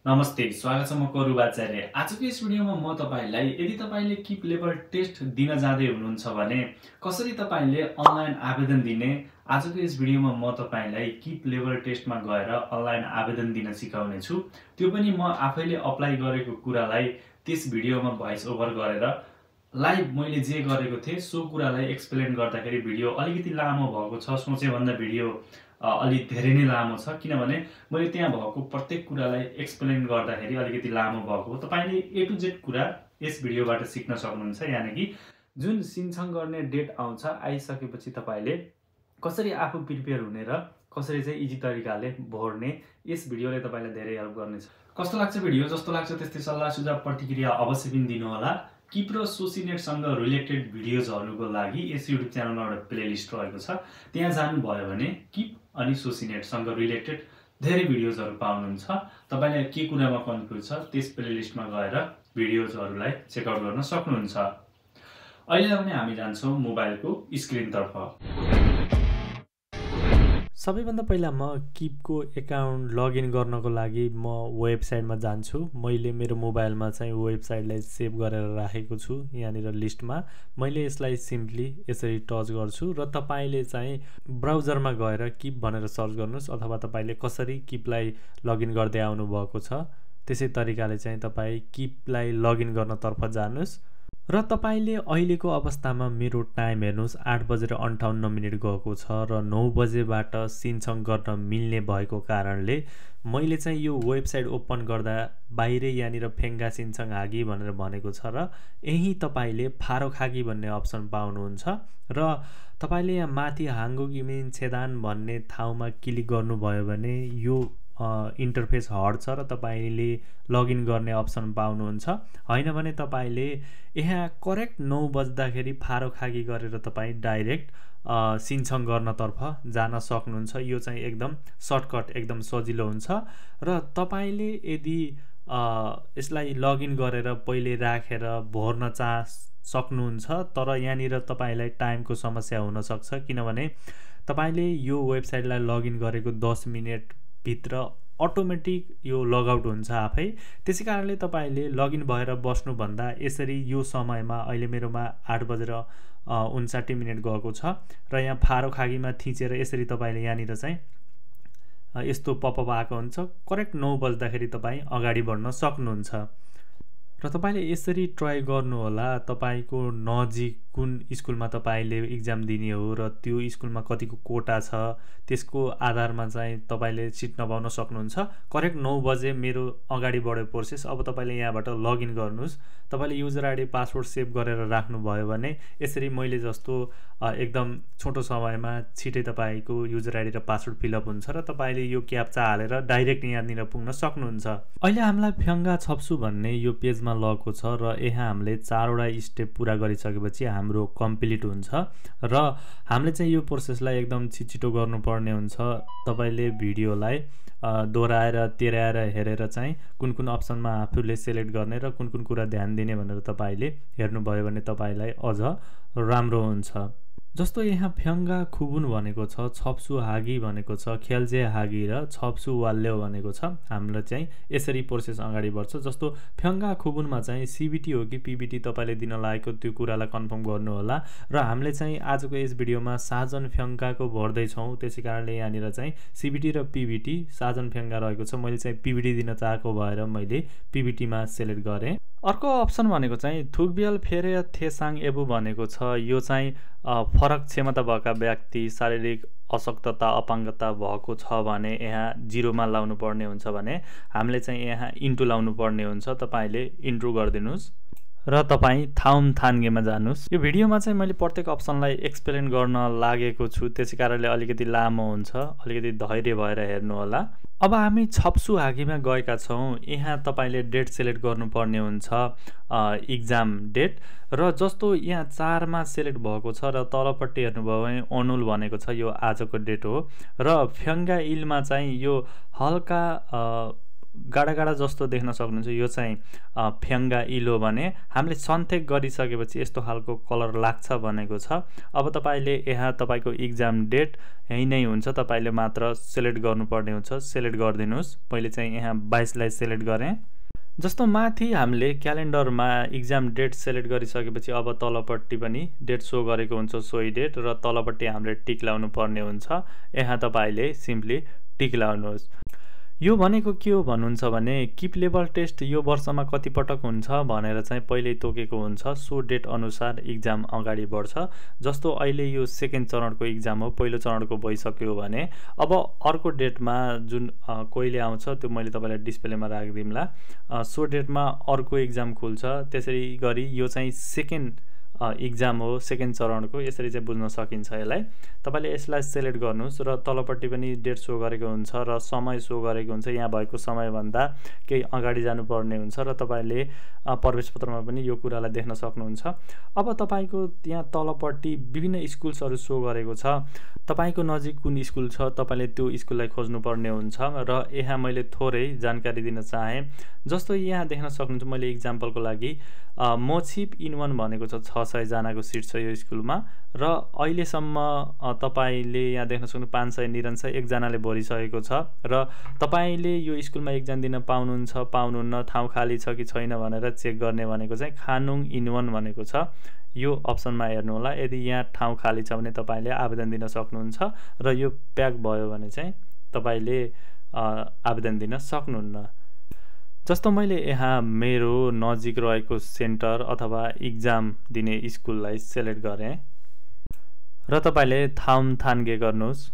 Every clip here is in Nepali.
नमस्ते, स्वागत छ म करुब आचार्य। आजको यस भिडियोमा म तपाईलाई यदि तपाईले किप लेभल टेस्ट दिन जाँदै हुनुहुन्छ भने कसरी तपाईले अनलाइन आवेदन दिने, आजको यस भिडियोमा म तपाईलाई किप लेभल टेस्टमा गएर अनलाइन आवेदन दिन सिकाउने छु। त्यो पनि म आफैले अप्लाई गरेको कुरालाई त्यस भिडियोमा भोइस ओभर गरेर लाइभ मैले जे गरेको थिएँ सो कुरालाई एक्सप्लेन गर्दाखेरि भिडियो अलिकति लामो भएको छ। सोचे भन्दा भिडियो अलि धेरै नै लामो छ, किनभने मैले त्यहाँ भएको प्रत्येक कुरालाई एक्सप्लेन गर्दाखेरि अलिकति लामो भएको हो। तपाईले ए टु जेड कुरा यस भिडियोबाट सिक्न सक्नुहुन्छ। यानि कि जुन सिन्चङ गर्ने डेट आउँछ, आइसकेपछि तपाईले कसरी आफू प्रिपेयर हुने र कसरी चाहिँ इजी तरिकाले भर्ने, यस भिडियोले तपाईलाई धेरै हेल्प गर्नेछ। कस्तो लाग्छ भिडियो? जस्तो लाग्छ त्यस्तै सल्लाह सुझाव प्रतिक्रिया अवश्य पनि दिनु होला। किप र सोसिनेटसँग रिलेटेड भिडियोजहरूको लागि यस युट्युब च्यानलमा एउटा प्लेलिस्ट रहेको छ, त्यहाँ जानुभयो भने किप अनि सोसिनेटसँग रिलेटेड धेरै भिडियोजहरू पाउनुहुन्छ। तपाईलाई के कुरामा कन्फ्युज छ त्यस प्लेलिस्टमा गएर भिडियोजहरूलाई चेकआउट गर्न सक्नुहुन्छ। अहिले भने हामी जान्छौँ मोबाइलको स्क्रिनतर्फ। सबैभन्दा पहिला म किपको एकाउन्ट लगइन गर्नको लागि म वेबसाइटमा जान्छु। मैले मेरो मोबाइलमा चाहिँ वेबसाइटलाई सेभ गरेर राखेको छु। यहाँनिर लिस्टमा मैले यसलाई सिम्पली यसरी टच गर्छु र तपाईले चाहिँ ब्राउजरमा गएर किप भनेर सर्च गर्नुहोस्, अथवा तपाईले कसरी किपलाई लगइन गर्दै आउनु भएको छ त्यसै तरिकाले चाहिँ तपाईँ किपलाई लगइन गर्नतर्फ जानुहोस्। र तपाईले अहिलेको अवस्थामा मेरो टाइम हेर्नुहोस्, 8:58 गएको छ र 9 बजेबाट सिन्चङ गर्न मिल्ने भएको कारणले मैले चाहिँ यो वेबसाइट ओपन गर्दा बाहिरै यहाँनिर फेङ्गा सिन्चङ हागी भनेर भनेको छ र यही तपाईले फारो खागी भन्ने अप्सन पाउनुहुन्छ र तपाईले यहाँ माथि हाङ्गो गिमिन छेदान भन्ने ठाउँमा क्लिक गर्नुभयो भने यो इन्टरफेस हट छ र तपाईले लगइन गर्ने अप्सन पाउनुहुन्छ। हैन भने तपाईले यहाँ करेक्ट 9 बज्दाखेरि फारो खागी गरेर तपाईँ डाइरेक्ट सिन्चङ गर्नतर्फ जान सक्नुहुन्छ। यो चाहिँ एकदम सर्टकट, एकदम सजिलो हुन्छ र तपाईले यदि यसलाई लगइन गरेर पहिले राखेर भर्न सक्नुहुन्छ, तर यहाँनिर तपाईलाई टाइमको समस्या हुन सक्छ, किनभने तपाईले यो वेबसाइटलाई लगइन गरेको 10 मिनेट भित्र अटोमेटिक यो लगआउट हुन्छ आफै। त्यसै कारणले तपाईले लगइन भएर बस्नुभन्दा यसरी यो समयमा अहिले मेरोमा 8:59 गएको छ र यहाँ फारो खागीमा थिचेर यसरी तपाईले यहाँनिर चाहिँ यस्तो पपअप आएको हुन्छ। करेक्ट 9 बज्दाखेरि तपाईँ अगाडि बढ्न सक्नुहुन्छ र तपाईले यसरी ट्राई गर्नु होला। तपाईको नजिक कुन स्कुलमा तपाईले इक्जाम दिने हो र त्यो स्कुलमा कतिको कोटा छ त्यसको आधारमा चाहिँ तपाईले सिट नपाउन सक्नुहुन्छ। करेक्ट 9 बजे मेरो अगाडि बढ्यो प्रोसेस। अब तपाईले यहाँबाट लगइन गर्नुहोस्। तपाईले युजर आइडी पासवर्ड सेभ गरेर राख्नुभयो भने यसरी मैले जस्तो एकदम छोटो समयमा छिटै तपाईको युजर आइडी र पासवर्ड फिलअप हुन्छ र तपाईले यो क्याप्चा हालेर डाइरेक्ट यहाँनिर पुग्न सक्नुहुन्छ। अहिले हामीलाई फ्याङ्गा छप्सु भन्ने यो पेजमा लगेको छ र यहाँ हामीले 4वटा स्टेप पुरा गरिसकेपछि हाम्रो कम्प्लिट हुन्छ र हामीले चाहिँ यो प्रोसेसलाई एकदम छिटो गर्नुपर्ने हुन्छ। तपाईले भिडियोलाई दोहोऱ्याएर तेह्राएर हेरेर चाहिँ कुन कुन अप्सनमा आफूले सेलेक्ट गर्ने र कुन कुन कुरा ध्यान दिने भनेर तपाईले हेर्नुभयो भने तपाईलाई अझ राम्रो हुन्छ। जस्तो यहाँ फ्याङ्गा खुबुन भनेको छ, छप्सु हागी भनेको छ, खेल्जे हागी र छप्सु वाल्यो भनेको छ। हाम्रो चाहिँ यसरी प्रोसेस अगाडि बढ्छ। जस्तो फ्याङ्गा खुबुनमा चाहिँ सिबिटी हो कि पिबिटी तपाईले दिन लागेको त्यो कुरालाई कन्फर्म गर्नु होला र हामीले चाहिँ आजको यस भिडियोमा साजन फ्याङ्गाको भर्दै छौं, त्यसै कारणले यहाँनिर चाहिँ सिबिटी र पिबिटी साजन फ्याङ्गा रहेको छ। मैले चाहिँ पिबिटी दिन चाहेको भएर मैले पिबिटीमा सेलेक्ट गरेँ। अर्को अप्सन भनेको चाहिँ थुकबियल फेरे थेसाङ एबु भनेको छ। यो चाहिँ फरक क्षमता भएका व्यक्ति शारीरिक अशक्तता अपाङ्गता भएको छ भने यहाँ 0मा लाउनु पर्ने हुन्छ भने हामीले चाहिँ यहाँ इन्टु लाउनु पर्ने हुन्छ। तपाईले इन्टु गरिदिनुस् र तपाईँ थाउम थान्गेमा जानुहोस्। यो भिडियोमा चाहिँ मैले प्रत्येक अप्सनलाई एक्सप्लेन गर्न लागेको छु, त्यसै कारणले अलिकति लामो हुन्छ, अलिकति धैर्य भएर हेर्नु होला। अब हामी छप्सु हागीमा गएका छौँ। यहाँ तपाईले डेट सेलेक्ट गर्नुपर्ने हुन्छ, इक्जाम डेट, र जस्तो यहाँ 4मा सेलेक्ट भएको छ र तलपट्टि हेर्नुभयो भने अनुल भनेको छ, यो आजको डेट हो। र फ्याङ्गा इलमा चाहिँ यो हल्का गाडा गाडा जस्तो देख्न सक्नुहुन्छ यो चाहिँ फ्याङ्गा इलो भने हामीले सन्थेक गरिसकेपछि यस्तो खालको कलर लाग्छ भनेको छ। अब तपाईले यहाँ तपाईको इक्जाम डेट यही नै हुन्छ, तपाईले मात्र सिलेक्ट गर्नुपर्ने हुन्छ। सिलेक्ट गरिदिनुस्। मैले चाहिँ यहाँ 22 लाई सिलेक्ट गरेँ। जस्तो माथि हामीले क्यालेन्डरमा इक्जाम डेट सिलेक्ट गरिसकेपछि अब तलपट्टि पनि डेट सो गरेको हुन्छ, सोही डेट, र तलपट्टि हामीले टिक लाउनु पर्ने हुन्छ। यहाँ तपाईले सिम्पली टिक लाउनुहोस्। यो भनेको के हो भन्नुहुन्छ भने किप लेभल टेस्ट यो वर्षमा कति पटक हुन्छ भनेर चाहिँ पहिल्यै तोकेको हुन्छ। सो डेट अनुसार इक्जाम अगाडि बढ्छ। जस्तो अहिले यो सेकेन्ड चरणको इक्जाम हो, पहिलो चरणको भइसक्यो भने अब अर्को डेटमा जुन कहिले आउँछ त्यो मैले तपाईलाई डिस्प्लेमा राखिदिउँला। सो डेटमा अर्को इक्जाम खुल्छ। त्यसै गरी यो चाहिँ सेकेन्ड इक्जाम हो, सेकेन्ड चरणको, यसरी चाहिँ बुझ्न सकिन्छ यसलाई। तपाईले यसलाई सिलेक्ट गर्नुस् र तलपट्टि पनि डेट सो गरेको हुन्छ र समय सो गरेको हुन्छ। यहाँ भएको समयभन्दा केही अगाडि जानुपर्ने हुन्छ र तपाईले प्रवेश पत्रमा पनि यो कुरालाई देख्न सक्नुहुन्छ। अब तपाईको यहाँ तलपट्टि विभिन्न स्कुल्सहरू सो गरेको छ। तपाईको नजिक कुन स्कुल छ तपाईले त्यो स्कुललाई खोज्नुपर्ने हुन्छ र यहाँ मैले थोरै जानकारी दिन चाहे। जस्तो यहाँ देख्न सक्नुहुन्छ मैले इक्जाम्पलको लागि मोचिप इन 1 भनेको छ 600 जनाको सिट छ यो स्कुलमा र अहिलेसम्म तपाईले यहाँ देख्न सक्नुहुन्छ 599 एकजनाले भरिसकेको छ र तपाईले यो स्कुलमा एक्जाम दिन पाउनुहुन्छ पाउनुहुन्न, ठाउँ खाली छ कि छैन भनेर चेक गर्ने भनेको चाहिँ खानुङ इन 1 भनेको छ। यो अप्सनमा हेर्नु होला। यदि यहाँ ठाउँ खाली छ भने तपाईले आवेदन दिन सक्नुहुन्छ र यो प्याक भयो भने चाहिँ तपाईले आवेदन दिन सक्नुहुन्न। जस्तो मैले यहाँ मेरो नजिक रहेको सेन्टर अथवा इक्जाम दिने स्कुललाई सिलेक्ट गरेँ र तपाईले थाम्थान्गे गर्नुहोस्।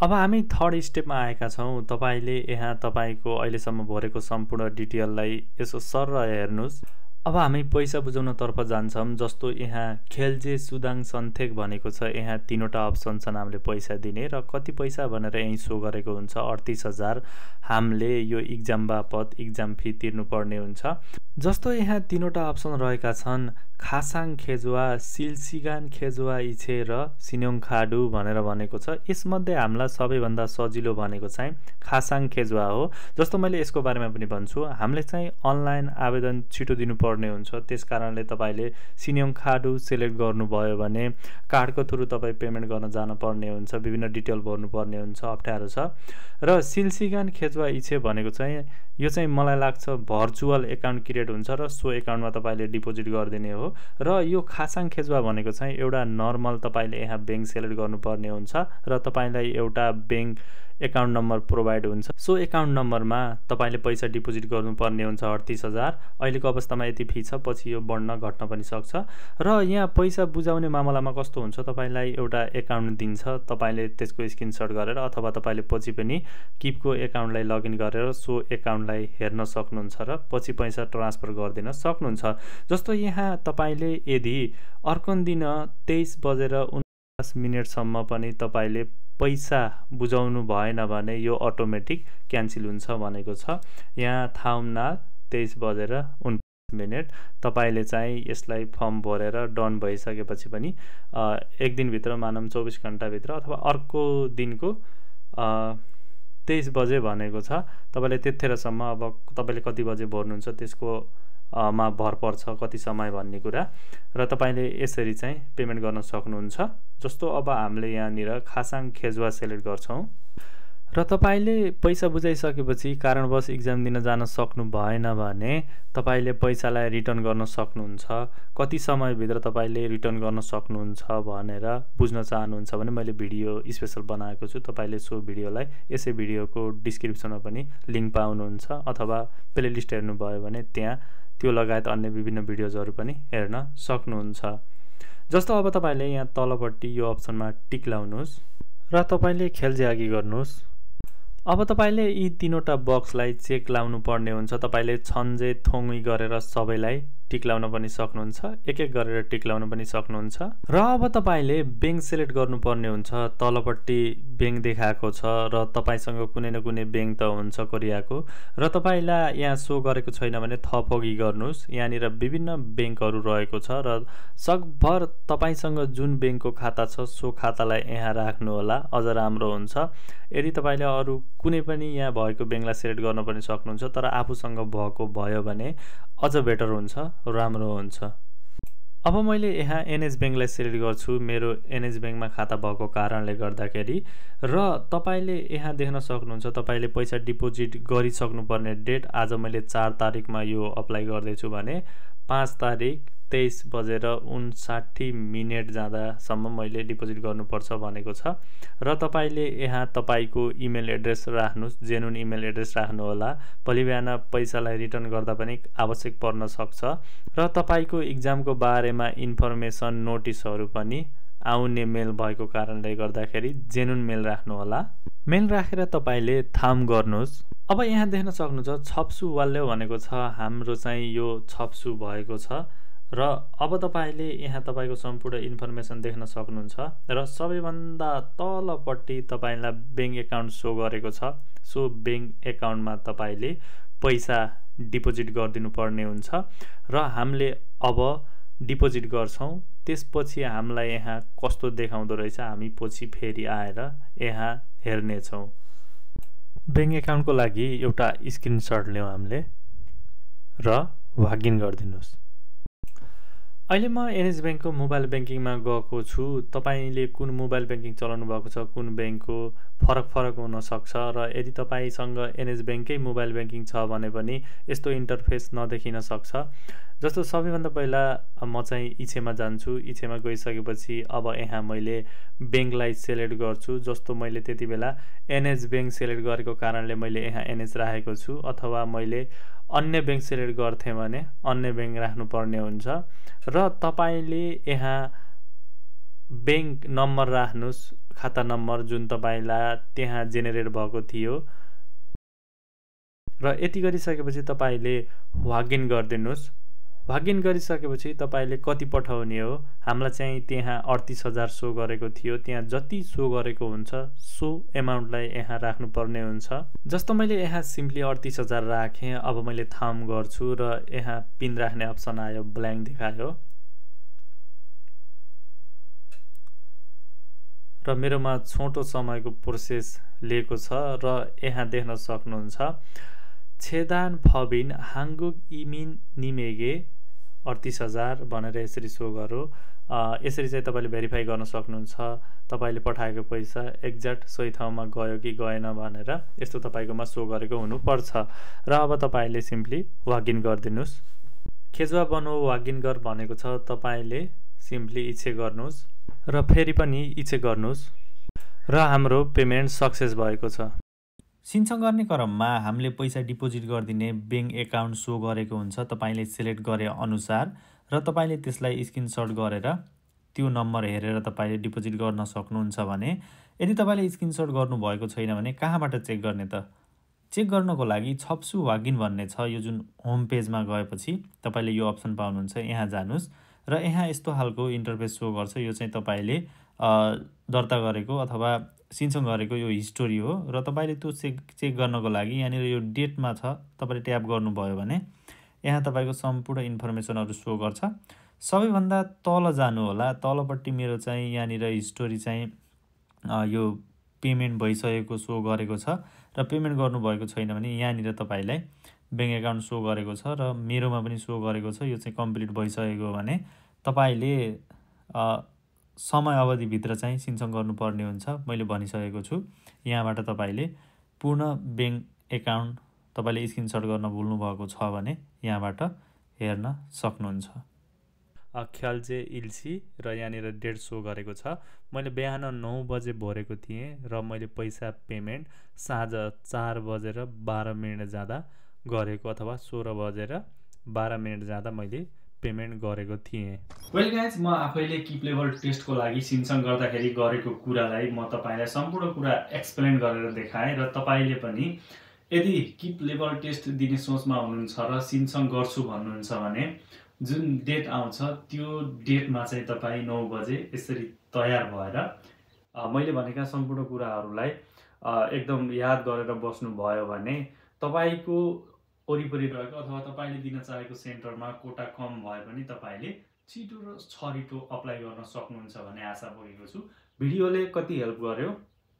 अब हामी थर्ड स्टेपमा आएका छौँ। तपाईले यहाँ तपाईको अहिलेसम्म भरेको सम्पूर्ण डिटेललाई यसो सरर हेर्नुहोस्। अब हामी पैसा बुझाउनतर्फ जान्छौँ। जस्तो यहाँ खेल्जे सुदाङ सन्थेक भनेको छ। यहाँ 3वटा अप्सन छन् हामीले पैसा दिने र कति पैसा भनेर यहीँ सो गरेको हुन्छ 38,000 हामीले यो इक्जाम बापत इक्जाम फी तिर्नुपर्ने हुन्छ। जस्तो यहाँ 3वटा अप्सन रहेका छन् खासाङ खेजुवा, सिलसिगान खेजुवा इछे र सिन्योङ खाडु भनेर भनेको छ। यसमध्ये हामीलाई सबैभन्दा सजिलो भनेको चाहिँ खासाङ खेजुवा हो। जस्तो मैले यसको बारेमा पनि भन्छु, हामीले चाहिँ अनलाइन आवेदन छिटो दिनुपर्ने हुन्छ। त्यसकारणले तपाईले सिन्योङ खाडु सिलेक्ट गर्नुभयो भने कार्डको थ्रु तपाईँ पेमेन्ट गर्न जानुपर्ने हुन्छ, विभिन्न डिटेल भर्नुपर्ने हुन्छ, अप्ठ्यारो छ। र सिलसिगान खेजुवा इछे भनेको चाहिँ यो चाहिँ मलाई लाग्छ भर्चुअल एकाउन्ट क्रिएट हुन्छ र सो एकाउन्टमा तपाईले डिपोजिट गरिदिने हो। र यो खासाङ खेजुवा भनेको चाहिँ एउटा नर्मल तपाईले यहाँ बैंक सिलेक्ट गर्नुपर्ने हुन्छ र तपाईलाई एउटा बैंक एकाउन्ट नम्बर प्रोभाइड हुन्छ। सो एकाउन्ट नम्बरमा तपाईले पैसा डिपोजिट गर्नुपर्ने हुन्छ 38,000। अहिलेको अवस्थामा यति फी छ, पछि यो बढ्न घट्न पनि सक्छ। र यहाँ पैसा बुझाउने मामलामा कस्तो हुन्छ, तपाईलाई एउटा एकाउन्ट दिन्छ, तपाईले त्यसको स्क्रिनशट गरेर अथवा तपाईले पछि पनि किपको एकाउन्टलाई लगइन गरेर सो एकाउन्टलाई हेर्न सक्नुहुन्छ र पछि पैसा ट्रान्सफर गरिदिन सक्नुहुन्छ। जस्तो यहाँ तपाईले यदि अर्को दिन 23:49 सम्म पनि तपाईले पैसा बुझाउनु भएन भने यो अटोमेटिक क्यान्सल हुन्छ भनेको छ। यहाँ थाम्ना 23:49 तपाईले चाहिँ यसलाई फर्म भरेर डन भइसकेपछि पनि एक दिनभित्र मानौँ 24 घण्टाभित्र अथवा अर्को दिनको 23 बजे भनेको छ। तपाईले त्यतिखेरसम्म अब तपाईले कति बजे भर्नुहुन्छ त्यसको मा भर पर्छ कति समय भन्ने कुरा, र तपाईले यसरी चाहिँ पेमेन्ट गर्न सक्नुहुन्छ। जस्तो अब हामीले यहाँनिर खासाङ खेजुवा सिलेक्ट गर्छौँ र तपाईले पैसा बुझाइसकेपछि कारणवश इक्जाम दिन जान सक्नु भएन भने तपाईले पैसालाई रिटर्न गर्न सक्नुहुन्छ। कति समयभित्र तपाईले रिटर्न गर्न सक्नुहुन्छ भनेर बुझ्न चाहनुहुन्छ भने मैले भिडियो स्पेशल बनाएको छु। तपाईले सो भिडियोलाई यसै भिडियोको डिस्क्रिप्सनमा पनि लिङ्क पाउनुहुन्छ अथवा प्लेलिस्ट हेर्नुभयो भने त्यहाँ त्यो लगायत अन्य विभिन्न भिडियोजहरू पनि हेर्न सक्नुहुन्छ। जस्तो अब तपाईले यहाँ तलपट्टि यो अप्सनमा टिक लाउनुहोस् र तपाईले खेल्ज्यागी गर्नुहोस्। अब तपाईले यी 3वटा बक्सलाई चेक लाउनु पर्ने हुन्छ। तपाईले छन्जे थोङ्गी गरेर सबैलाई टिक लाउन पनि सक्नुहुन्छ, एक एक गरेर टिक लाउन पनि सक्नुहुन्छ। र अब तपाईले बैंक सिलेक्ट गर्नुपर्ने हुन्छ। तलपट्टि बैंक देखाएको छ र तपाईसँग कुनै न कुनै बैंक त हुन्छ कोरियाको, र तपाईलाई यहाँ सो गरेको छैन भने थप अघि गर्नुहोस्। यहाँनिर विभिन्न बैंकहरू रहेको छ र सकभर तपाईसँग जुन बैंकको खाता छ सो खातालाई यहाँ राख्नु होला, अझ राम्रो हुन्छ। यदि तपाईले अरू कुनै पनि यहाँ भएको बैंकलाई सिलेक्ट गर्न पनि सक्नुहुन्छ, तर आफूसँग भएको भयो भने अझ बेटर हुन्छ, राम्रो हुन्छ। अब मैले यहाँ एनएस बैंकलाई सिलेक्ट गर्छु, मेरो एनएस बैंकमा खाता भएको कारणले गर्दाखेरि। र तपाईले यहाँ देख्न सक्नुहुन्छ तपाईले पैसा डिपोजिट गरिसक्नुपर्ने डेट आज मैले 4 तारिकमा यो अप्लाई गर्दैछु भने 5 तारिक 23:59 जाँदासम्म मैले डिपोजिट गर्नुपर्छ भनेको छ। र तपाईले यहाँ तपाईको इमेल एड्रेस राख्नुहोस्, जेन्युन इमेल एड्रेस राख्नु होला। भोलि बिहान पैसालाई रिटर्न गर्दा पनि आवश्यक पर्न सक्छ। र तपाईको इक्जामको बारेमा इन्फर्मेसन नोटिसहरू पनि आउने मेल भएको कारणले गर्दाखेरि जेन्युन मेल राख्नु होला। मेल राखेर तपाईले थाम गर्नुहोस्। अब यहाँ देख्न सक्नुहुन्छ छप्सु वाल्यो भनेको छ, हाम्रो चाहिँ यो छप्सु भएको छ। र अब तपाईले यहाँ तपाईको सम्पूर्ण इन्फर्मेसन देख्न सक्नुहुन्छ। र सबैभन्दा तलपट्टि तपाईलाई बैंक एकाउन्ट सो गरेको छ। सो बैंक एकाउन्टमा तपाईले पैसा डिपोजिट गरिदिनु पर्ने हुन्छ र हामीले अब डिपोजिट गर्छौं। त्यसपछि हामीलाई यहाँ कस्तो देखाउँदो रहेछ हामी पछि फेरि आएर यहाँ हेर्नेछौं। बैंक एकाउन्टको लागि एउटा स्क्रिनशट लियौं हामीले र लगिन गरिदिनुहोस्। अहिले म एनएस बैंकको मोबाइल बैंकिङमा गएको छु। तपाईले कुन मोबाइल बैंकिङ चलाउनु भएको छ, कुन बैंकको फरक हुन सक्छ। र यदि तपाईसँग एनएस बैंककै मोबाइल बैंकिङ छ भने पनि यस्तो इन्टरफेस नदेखिन सक्छ। जस्तो सबैभन्दा पहिला म चाहिँ इच्छेमा जान्छु। इच्छेमा गइसकेपछि अब यहाँ मैले बैंकलाई सिलेक्ट गर्छु। जस्तो मैले त्यति बेला एनएस बैंक सिलेक्ट गरेको कारणले मैले यहाँ एनएस राखेको छु, अथवा मैले अन्य बैंक सिलेक्ट गर्थे भने अन्य बैंक राख्नु पर्ने हुन्छ। र तपाईले यहाँ बैंक नम्बर राख्नुहोस्, खाता नम्बर जुन तपाईलाई त्यहाँ जेनेरेट भएको थियो। र यति गरिसकेपछि तपाईले लगिन गरिदिनुहोस्। लगिन गरिसकेपछि तपाईले कति पठाउने हो, हामीलाई चाहिँ त्यहाँ 38,000 सो गरेको थियो। त्यहाँ जति सो गरेको हुन्छ सो एमाउन्टलाई यहाँ राख्नु पर्ने हुन्छ। जस्तो मैले यहाँ सिम्पली 38,000 राखेँ। अब मैले थाम गर्छु र यहाँ पिन राख्ने अप्सन आयो, ब्ल्याङ्क देखायो। र मेरोमा छोटो समयको प्रोसेस लिएको छ र यहाँ देख्न सक्नुहुन्छ छेदान फबिन हाङ्गुक इमिन निमेगे 38,000 भनेर यसरी सो गरो। यसरी चाहिँ तपाईले भेरिफाई गर्न सक्नुहुन्छ तपाईले पठाएको पैसा एक्ज्याक्ट सही ठाउँमा गयो कि गएन भनेर। यस्तो तपाईकोमा सो गरेको हुनुपर्छ। र अब तपाईले सिम्पली लगिन गरिदिनुहोस्। खेजुवा बनो लगिन गर भनेको छ, तपाईले सिम्पली इच्छे गर्नुहोस् र फेरि पनि इच्छे गर्नुहोस् र हाम्रो पेमेन्ट सक्सेस भएको छ। सिन्चन गर्ने क्रममा हामीले पैसा डिपोजिट गरिदिने बैंक एकाउन्ट सो गरेको हुन्छ तपाईले सिलेक्ट गरे अनुसार, र तपाईले त्यसलाई स्क्रिनशट गरेर त्यो नम्बर हेरेर तपाईले डिपोजिट गर्न सक्नुहुन्छ भने। यदि तपाईले स्क्रिनशट गर्नु भएको छैन भने कहाँबाट चेक गर्ने त? चेक गर्नको लागि छप्सु लगिन भन्ने छ। यो जुन होम पेजमा गएपछि तपाईले यो अप्सन पाउनुहुन्छ, यहाँ जानुस् र यहाँ यस्तो खालको इन्टरफेस सो गर्छ। यो चाहिँ तपाईले दर्ता गरेको अथवा सिन्चन गरेको यो हिस्टोरी हो। र तपाईले त्यो चेक गर्नको लागि यहाँनिर यो डेटमा छ, तपाईले ट्याप गर्नुभयो भने यहाँ तपाईको सम्पूर्ण इन्फर्मेसनहरु सो गर्छ। सबैभन्दा तल जानु होला। तलपट्टि मेरो चाहिँ यहाँनिर हिस्टोरी चाहिँ यो पेमेन्ट भइसकेको सो गरेको छ र पेमेन्ट गर्नुभएको छैन भने यहाँनिर तपाईलाई बैंक एकाउन्ट सो गरेको छ र मेरोमा पनि सो गरेको छ। यो चाहिँ कम्प्लिट भइसकेको भने तपाईले समय अवधिभित्र चाहिँ सिन्चन गर्नुपर्ने हुन्छ। मैले भनिसकेको छु। यहाँबाट तपाईले पूर्ण बैंक एकाउन्ट तपाईले स्क्रिनशट गर्न भुल्नु भएको छ भने यहाँबाट हेर्न सक्नुहुन्छ। ख्याल्जे इल्सी र यहाँनिर डेट सो गरेको छ। मैले बिहान 9 बजे भरेको थिएँ र मैले पैसा पेमेन्ट साँझ 4 बजेर 12 मिनेट जाँदा गरेको, अथवा 16 बजेर 12 मिनेट जाँदा मैले पेमेन्ट गरेको थिएँ। वेल गाइज, म आफैले किप लेभल टेस्टको लागि सिन्चन गर्दाखेरि गरेको कुरालाई म तपाईलाई सम्पूर्ण कुरा एक्सप्लेन गरेर देखाएँ। र तपाईले पनि यदि किप लेभल टेस्ट दिने सोचमा हुनुहुन्छ र सिन्चन गर्छु भन्नुहुन्छ भने जुन डेट आउँछ त्यो डेटमा चाहिँ तपाईँ 9 बजे यसरी तयार भएर मैले भनेका सम्पूर्ण कुराहरूलाई एकदम याद गरेर बस्नुभयो भने तपाईँको वरिपरि रहेको अथवा तपाईँले दिन चाहेको सेन्टरमा कोटा कम भए पनि तपाईँले छिटो र छरिटो अप्लाई गर्न सक्नुहुन्छ भन्ने आशा बोकेको छु। भिडियोले कति हेल्प गर्यो,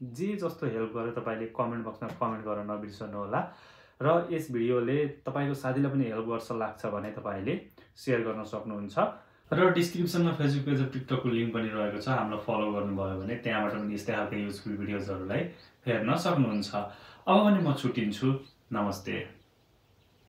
जे जस्तो हेल्प गर्यो तपाईँले कमेन्ट बक्समा कमेन्ट गर्न नबिर्सनुहोला र यस भिडियोले तपाईँको साथीलाई पनि हेल्प गर्छ लाग्छ भने तपाईँले सेयर गर्न सक्नुहुन्छ र डिस्क्रिप्सनमा फेसबुक पेज र टिकटकको लिङ्क पनि रहेको छ। हामीलाई फलो गर्नुभयो भने त्यहाँबाट पनि यस्तै खालको युजफुल भिडियोजहरूलाई हेर्न सक्नुहुन्छ। अब भने म छुट्टिन्छु। नमस्ते।